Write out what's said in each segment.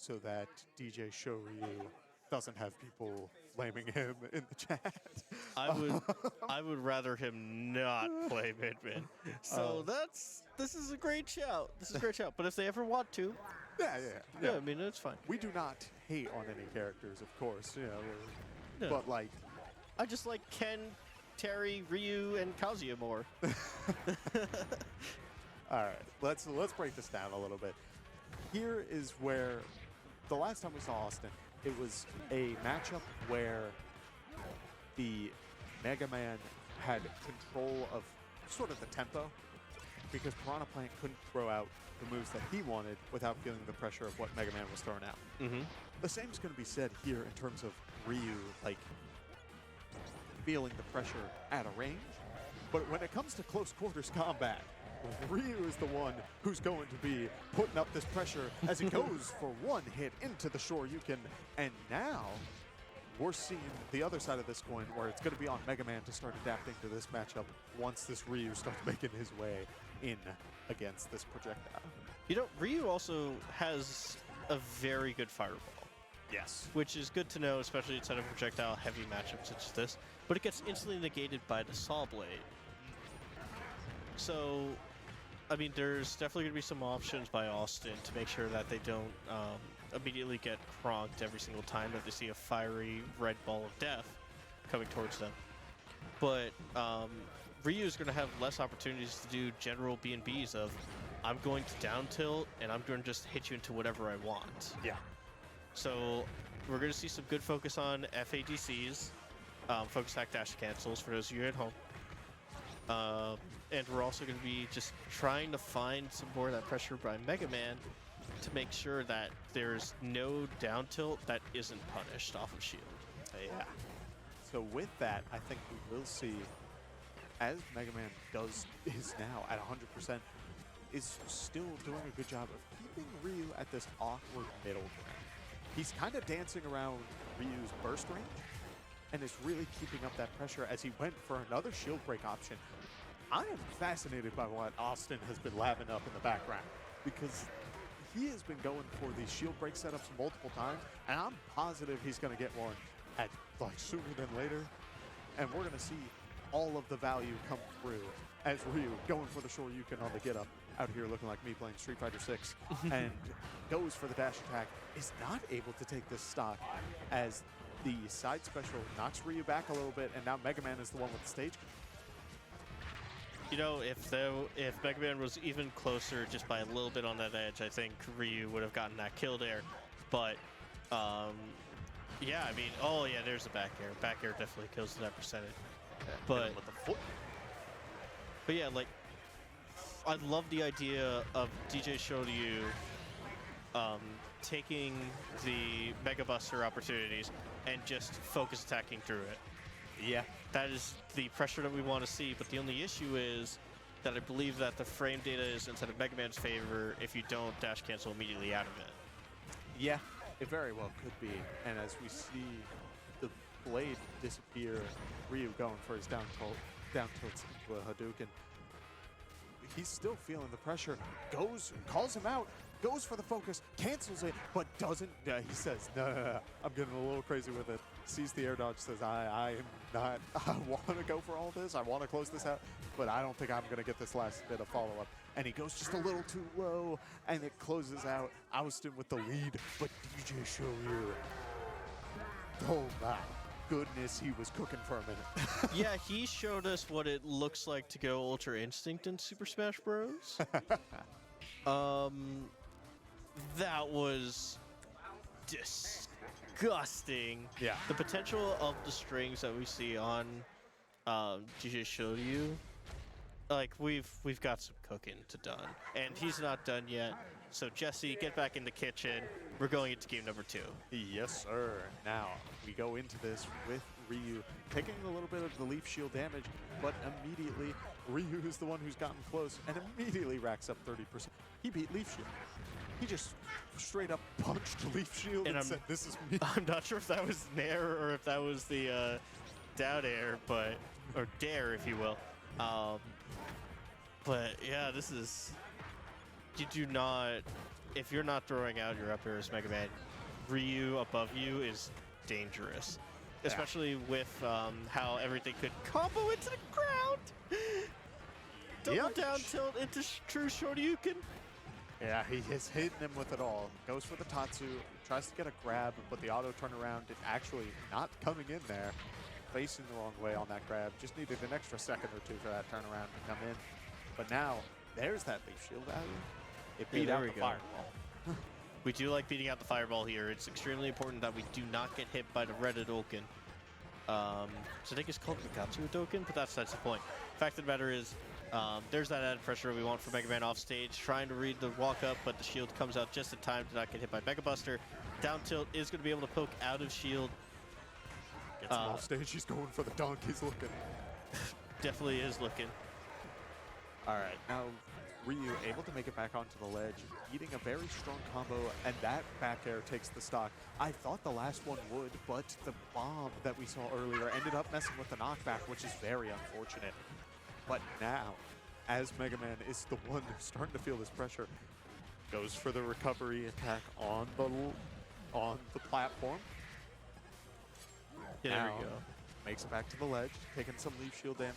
so that DjShoRyu doesn't have people blaming him in the chat. I would rather him not play Midman. So this is a great shout. This is a great shout. But if they ever want to, Yeah. I mean, it's fine. We do not hate on any characters, of course, No. but like, I just like Ken, Terry, Ryu, and Kazuya more. all right, let's break this down a little bit. Here is where the last time we saw Aooosten, it was a matchup where the MegaMan had control of sort of the tempo, because Piranha Plant couldn't throw out the moves that he wanted without feeling the pressure of what MegaMan was throwing out. The same is going to be said here in terms of Ryu, like, feeling the pressure at a range. But when it comes to close quarters combat, Ryu is the one who's going to be putting up this pressure as he goes for one hit into the Shoryuken. And now we're seeing the other side of this coin where it's going to be on MegaMan to start adapting to this matchup once this Ryu starts making his way in against this projectile. You know, Ryu also has a very good fireball. Yes. Which is good to know, especially inside of projectile-heavy matchups such as this. But it gets instantly negated by the Saw Blade. So, I mean, there's definitely going to be some options by Aooosten to make sure that they don't immediately get cronked every single time that they see a fiery red ball of death coming towards them. But Ryu is going to have less opportunities to do general B&Bs of, I'm going to down tilt, and I'm going to just hit you into whatever I want. Yeah. So we're going to see some good focus on FADCs, focus attack dash cancels for those of you at home. And we're also going to be just trying to find some more of that pressure by MegaMan to make sure that there's no down tilt that isn't punished off of shield. Yeah. So with that, I think we will see, as MegaMan is now at 100%, is still doing a good job of keeping Ryu at this awkward middle ground. He's kind of dancing around Ryu's burst range and is really keeping up that pressure as he went for another shield break option. I am fascinated by what Aooosten has been labbing up in the background, because he has been going for these shield break setups multiple times, and I'm positive he's going to get one at like sooner than later, and we're going to see all of the value come through as Ryu going for the Shoryuken on the get up out here looking like me playing Street Fighter 6 and goes for the dash attack, is not able to take this stock as the side special knocks Ryu back a little bit, and now MegaMan is the one with the stage. You know, if MegaMan was even closer just by a little bit on that edge, I think Ryu would have gotten that kill there. But, yeah, I mean, oh yeah, there's the back air. Back air definitely kills that percentage. But with the foot. But yeah, like, I love the idea of DjShoRyu taking the Mega Buster opportunities and just focus attacking through it. Yeah. That is the pressure that we want to see, but the only issue is that I believe that the frame data is inside of MegaMan's favor if you don't dash cancel immediately out of it. Yeah, it very well could be. And as we see the blade disappear, Ryu going for his down tilts into a Hadouken, he's still feeling the pressure, calls him out, goes for the focus, cancels it, but doesn't, he says, no, I'm getting a little crazy with it, sees the air dodge, says, I am not, I want to go for all this, I want to close this out, but I don't think I'm going to get this last bit of follow-up. And he goes just a little too low, and it closes out, Aooosten with the lead, but DjShoRyu, oh my goodness, he was cooking for a minute. Yeah, he showed us what it looks like to go Ultra Instinct in Super Smash Bros. That was disgusting. Yeah. The potential of the strings that we see on DjShoRyu, like, we've got some cooking to done. And he's not done yet. So, Jesse, get back in the kitchen. We're going into game number 2. Yes, sir. Now, we go into this with Ryu taking a little bit of the Leaf Shield damage, but immediately, Ryu is the one who's gotten close and immediately racks up 30%. He beat Leaf Shield. He just straight up punched Leaf Shield and said, this is me. I'm not sure if that was Nair or if that was the down air, or dare, if you will. But yeah, this is, you do not if you're not throwing out your up airs, MegaMan, Ryu above you is dangerous. Especially with how everything could combo into the ground. Double down tilt into true Shoryuken. Yeah, he is hitting him with it all. Goes for the Tatsu, tries to get a grab, but the auto turnaround is actually not coming in there. Facing the wrong way on that grab. Just needed an extra second or two for that turnaround to come in. But now, there's that leaf shield value. It beat out the fireball. We do like beating out the fireball here. It's extremely important that we do not get hit by the red Adoken. So I think it's called Mikatsu Adoken, but that's the point. Fact of the matter is, there's that added pressure we want for MegaMan off stage, trying to read the walk up, but the shield comes out just in time to not get hit by Mega Buster. Down tilt is going to be able to poke out of shield. Gets him off stage, he's going for the dunk, he's looking. Definitely is looking. All right, now Ryu able to make it back onto the ledge, eating a very strong combo, and that back air takes the stock. I thought the last one would, but the bomb that we saw earlier ended up messing with the knockback, which is very unfortunate. But now, as MegaMan is the one starting to feel this pressure, goes for the recovery attack on the platform. Yeah, there we go. Makes it back to the ledge, taking some leaf shield damage.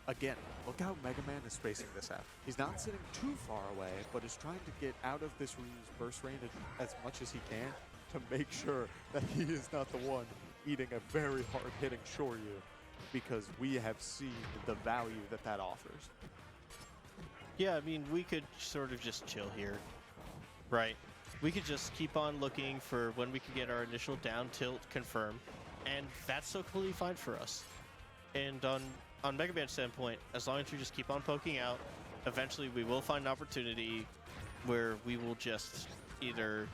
Again, look how MegaMan is spacing this out. He's not sitting too far away, but is trying to get out of this Ryu's burst range as much as he can to make sure that he is not the one eating a very hard-hitting Shoryu, because we have seen the value that that offers. Yeah, I mean, we could sort of just chill here, right? We could just keep on looking for when we can get our initial down tilt confirmed, and that's so completely fine for us. And on MegaMan's standpoint, as long as we just keep on poking out, eventually we will find an opportunity where we will just either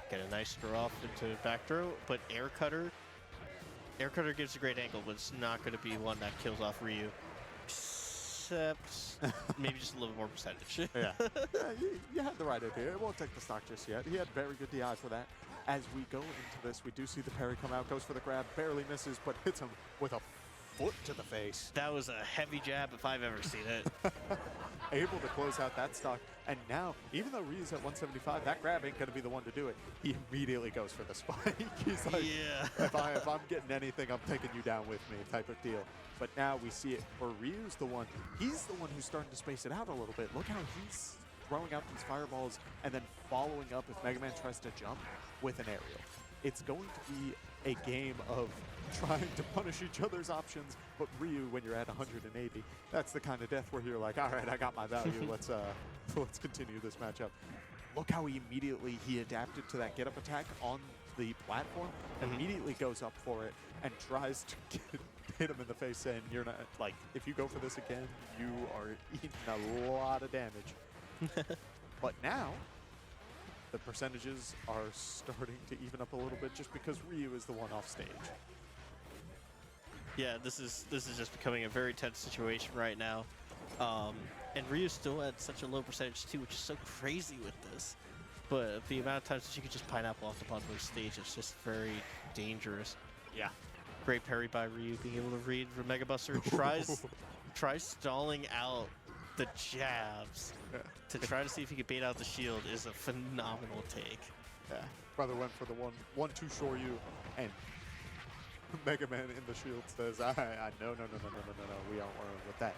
get a nice throw off into back throw, but Air Cutter gives a great angle, but it's not going to be one that kills off Ryu. Except maybe just a little more percentage. Yeah, you had the right idea. It won't take the stock just yet. He had very good DI for that. As we go into this, we do see the parry come out, goes for the grab, barely misses, but hits him with a foot to the face. That was a heavy jab if I've ever seen it. Able to close out that stock, and now, even though Ryu's at 175, that grab ain't going to be the one to do it. He immediately goes for the spike. He's like, yeah. if I'm getting anything, I'm taking you down with me, type of deal. But now we see it where Ryu's the one. He's the one who's starting to space it out a little bit. Look how he's throwing out these fireballs and then following up if MegaMan tries to jump with an aerial. It's going to be a game of trying to punish each other's options, but Ryu, when you're at 180, that's the kind of death where you're like, all right, I got my value. Let's continue this matchup. Look how he adapted to that get-up attack on the platform, immediately goes up for it, and tries to hit him in the face, saying, you're not, like, if you go for this again, you are eating a lot of damage. But now, the percentages are starting to even up a little bit just because Ryu is the one off stage. Yeah, this is just becoming a very tense situation right now. And Ryu's still at such a low percentage too, which is so crazy with this. But the amount of times that you can just pineapple off the bottom of the stage is just very dangerous. Yeah. Great parry by Ryu, being able to read for Mega Buster. Tries stalling out the jabs to try to see if he can bait out the shield is a phenomenal take. Yeah. Brother went for the 1-2 Shoryu, and MegaMan in the shield says, no, we aren't worried with that.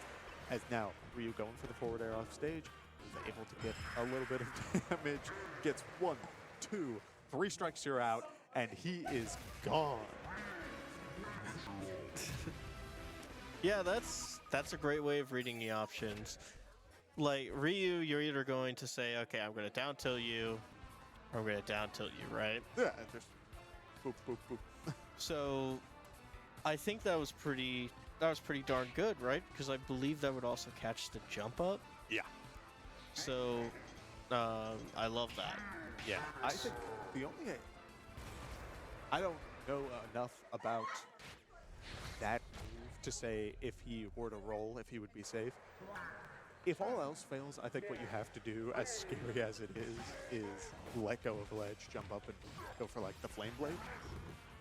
As now, Ryu going for the forward air off stage, is able to get a little bit of damage, gets 1, 2, 3 strikes, you're out, and he is gone. Yeah, that's a great way of reading the options. Like, Ryu, you're either going to say, okay, I'm going to down tilt you, or I'm going to down tilt you, right? Yeah, just boop, boop, boop. So, I think that was pretty darn good, right? Because I believe that would also catch the jump up. Yeah. So, I love that. Yeah. I think I don't know enough about that move to say if he were to roll, if he would be safe. If all else fails, I think what you have to do, as scary as it is let go of ledge, jump up, and go for, like, the Flame Blade.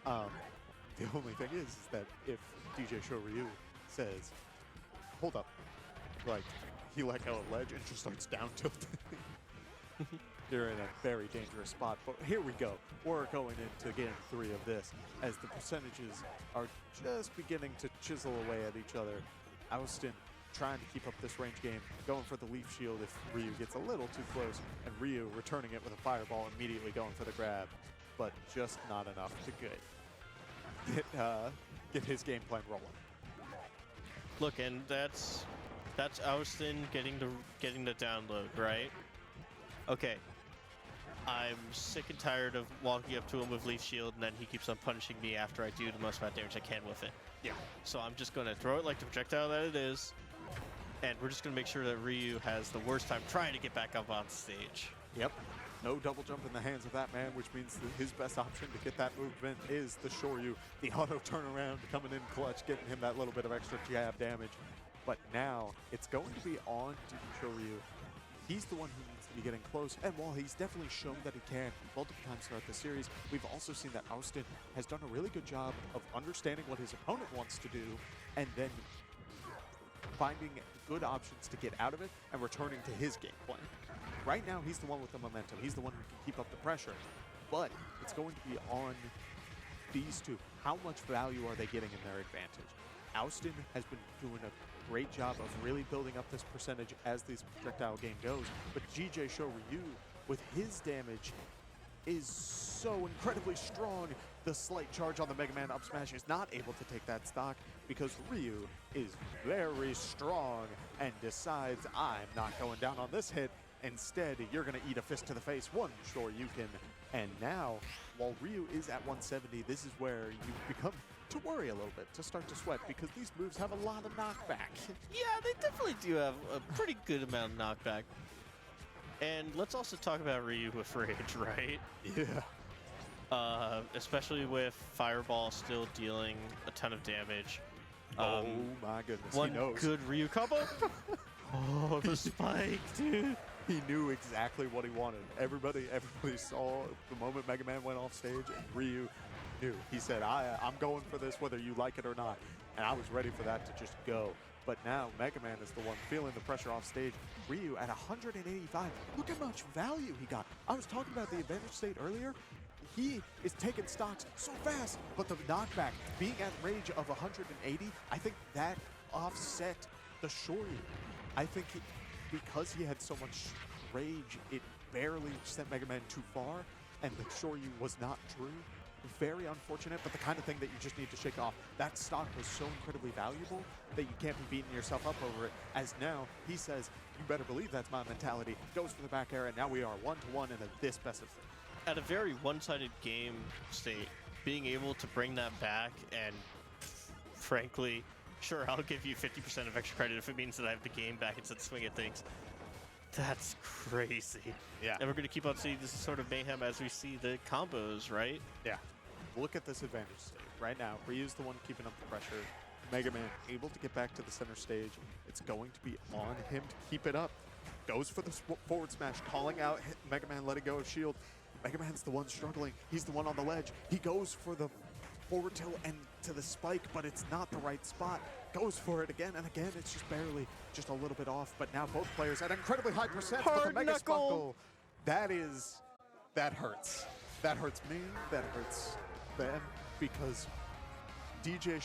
The only thing is that if DjShoRyu says, hold up, like, he let go of ledge and just starts down tilting, you're in a very dangerous spot. But here we go. We're going into game 3 of this as the percentages are just beginning to chisel away at each other. Aooosten trying to keep up this range game, going for the leaf shield if Ryu gets a little too close, and Ryu returning it with a fireball, immediately going for the grab, but just not enough to get his game plan rolling. Look, and that's Aooosten getting the download, right? Okay. I'm sick and tired of walking up to him with leaf shield, and then he keeps on punishing me after I do the most amount of damage I can with it. Yeah. So I'm just going to throw it like the projectile that it is, and we're just going to make sure that Ryu has the worst time trying to get back up on stage. Yep. No double jump in the hands of that man, which means that his best option to get that movement is the DjShoRyu, the auto turnaround coming in clutch, getting him that little bit of extra jab damage. But now it's going to be on DjShoRyu. He's the one who needs to be getting close, and while he's definitely shown that he can multiple times throughout the series, we've also seen that Aooosten has done a really good job of understanding what his opponent wants to do, and then finding good options to get out of it and returning to his game plan. Right now, he's the one with the momentum. He's the one who can keep up the pressure, but it's going to be on these two. How much value are they getting in their advantage? Aooosten has been doing a great job of really building up this percentage as this projectile game goes, but DjShoRyu, with his damage, is so incredibly strong. The slight charge on the MegaMan up smash is not able to take that stock because Ryu is very strong and decides, I'm not going down on this hit. Instead, you're going to eat a fist to the face. One Shoryuken. And now, while Ryu is at 170, this is where you become to worry a little bit, to start to sweat, because these moves have a lot of knockback. Yeah, they definitely do have a pretty good amount of knockback. And let's also talk about Ryu with Rage, right? Yeah. Especially with Fireball still dealing a ton of damage. Oh my goodness, One he knows. good Ryu combo. Oh, the spike, dude. He knew exactly what he wanted. Everybody saw the moment MegaMan went off stage, and Ryu knew. He said, I'm going for this whether you like it or not. And I was ready for that to just go. But now MegaMan is the one feeling the pressure off stage. Ryu at 185. Look how much value he got. I was talking about the advantage state earlier. He is taking stocks so fast, but the knockback, being at range of 180, I think that offset the DjShoRyu. I think because he had so much rage, it barely sent MegaMan too far, and the DjShoRyu was not true. Very unfortunate, but the kind of thing that you just need to shake off. That stock was so incredibly valuable that you can't be beating yourself up over it, as now he says, you better believe that's my mentality, goes for the back air, and now we are 1-1 in this best of 3. At a very one-sided game state, being able to bring that back and, frankly, sure, I'll give you 50% of extra credit if it means that I have the game back instead of swing at things. That's crazy. Yeah. And we're going to keep on seeing this sort of mayhem as we see the combos, right? Yeah. Look at this advantage state. Right now, Ryu's the one keeping up the pressure. MegaMan able to get back to the center stage. It's going to be on him to keep it up. Goes for the forward smash, calling out MegaMan letting go of shield. MegaMan's the one struggling. He's the one on the ledge. He goes for the forward tilt and to the spike, but it's not the right spot. Goes for it again and again. It's just barely, just a little bit off. But now both players at incredibly high percent. Hard But the Mega knuckle. Spunkle, that hurts. That hurts me. That hurts them, because DjShoRyu